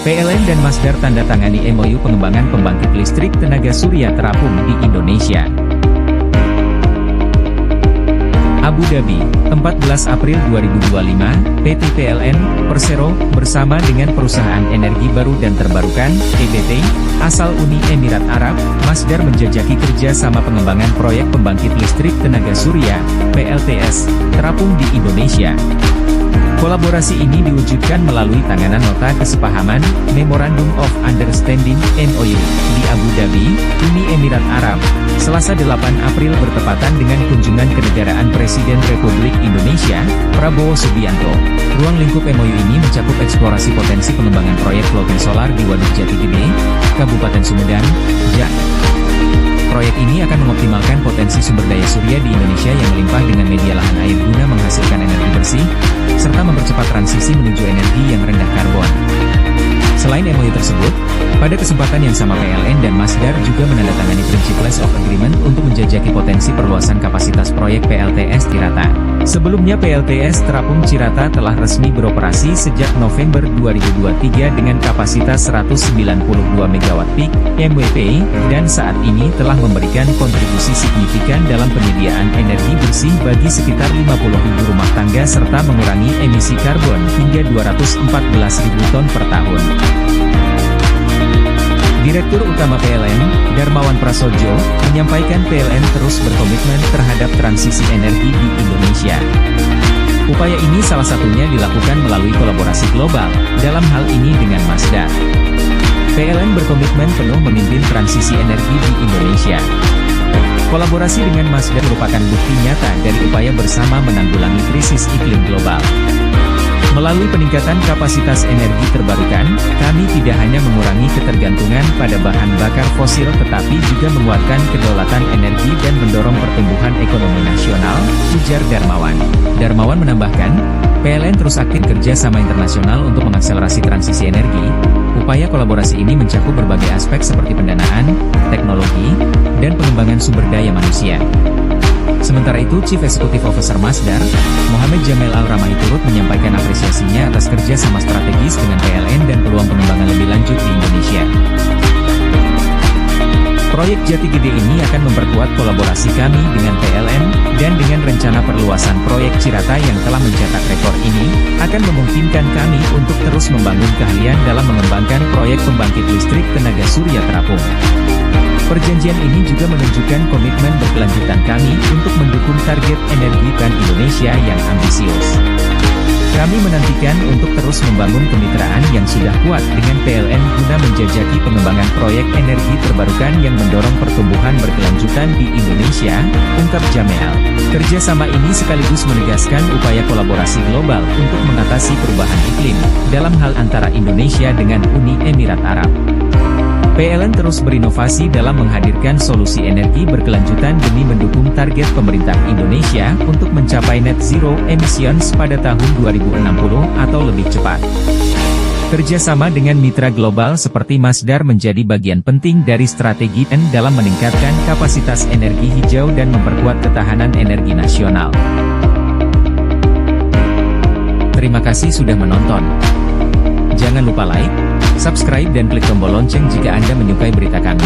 PLN dan Masdar tanda tangani MOU pengembangan pembangkit listrik tenaga surya terapung di Indonesia. Abu Dhabi, 14 April 2025, PT PLN, Persero, bersama dengan perusahaan energi baru dan terbarukan, EBT, asal Uni Emirat Arab, Masdar menjajaki kerja sama pengembangan proyek pembangkit listrik tenaga surya, PLTS, terapung di Indonesia. Kolaborasi ini diwujudkan melalui tanganan nota kesepahaman, Memorandum of Understanding, MOU, di Abu Dhabi, Uni Emirat Arab, Selasa 8 April bertepatan dengan kunjungan kenegaraan Presiden Republik Indonesia, Prabowo Subianto. Ruang lingkup MOU ini mencakup eksplorasi potensi pengembangan proyek floating solar di Waduk Jati Gede, Kabupaten Sumedang, Jawa. Proyek ini akan mengoptimalkan potensi sumber daya surya di Indonesia yang melimpah dengan media lahan air guna menghasilkan energi bersih, serta mempercepat transisi menuju energi yang rendah karbon. Selain MOU tersebut, pada kesempatan yang sama PLN dan Masdar juga menandatangani Principles of Agreement untuk menjajaki potensi perluasan kapasitas proyek PLTS Cirata. Sebelumnya PLTS Terapung Cirata telah resmi beroperasi sejak November 2023 dengan kapasitas 192 MW peak, MWP, dan saat ini telah memberikan kontribusi signifikan dalam penyediaan energi bersih bagi sekitar 50.000 rumah tangga serta mengurangi emisi karbon hingga 214.000 ton per tahun. Direktur Utama PLN, Darmawan Prasojo, menyampaikan PLN terus berkomitmen terhadap transisi energi di Indonesia. Upaya ini salah satunya dilakukan melalui kolaborasi global, dalam hal ini dengan Masdar. PLN berkomitmen penuh memimpin transisi energi di Indonesia. Kolaborasi dengan Masdar merupakan bukti nyata dari upaya bersama menanggulangi krisis iklim global. Melalui peningkatan kapasitas energi terbarukan, kami tidak hanya mengurangi ketergantungan pada bahan bakar fosil tetapi juga menguatkan kedaulatan energi dan mendorong pertumbuhan ekonomi nasional, ujar Darmawan. Darmawan menambahkan, PLN terus aktif kerja sama internasional untuk mengakselerasi transisi energi. Upaya kolaborasi ini mencakup berbagai aspek seperti pendanaan, teknologi, dan pengembangan sumber daya manusia. Sementara itu, Chief Executive Officer Masdar, Mohammed Jamel Al-Ramai turut menyampaikan apresiasinya atas kerja sama strategis dengan PLN dan peluang pengembangan lebih lanjut di Indonesia. Proyek Jati Gede ini akan memperkuat kolaborasi kami dengan PLN, dan dengan rencana perluasan proyek Cirata yang telah mencetak rekor ini, akan memungkinkan kami untuk terus membangun keahlian dalam mengembangkan proyek pembangkit listrik tenaga surya terapung. Perjanjian ini juga menunjukkan komitmen berkelanjutan kami untuk mendukung target energi PLN Indonesia yang ambisius. Kami menantikan untuk terus membangun kemitraan yang sudah kuat dengan PLN guna menjajaki pengembangan proyek energi terbarukan yang mendorong pertumbuhan berkelanjutan di Indonesia, ungkap Jamel. Kerjasama ini sekaligus menegaskan upaya kolaborasi global untuk mengatasi perubahan iklim, dalam hal antara Indonesia dengan Uni Emirat Arab. PLN terus berinovasi dalam menghadirkan solusi energi berkelanjutan demi mendukung target pemerintah Indonesia untuk mencapai net zero emissions pada tahun 2060 atau lebih cepat. Kerjasama dengan mitra global seperti Masdar menjadi bagian penting dari strategi PLN dalam meningkatkan kapasitas energi hijau dan memperkuat ketahanan energi nasional. Terima kasih sudah menonton. Jangan lupa like, subscribe dan klik tombol lonceng jika Anda menyukai berita kami.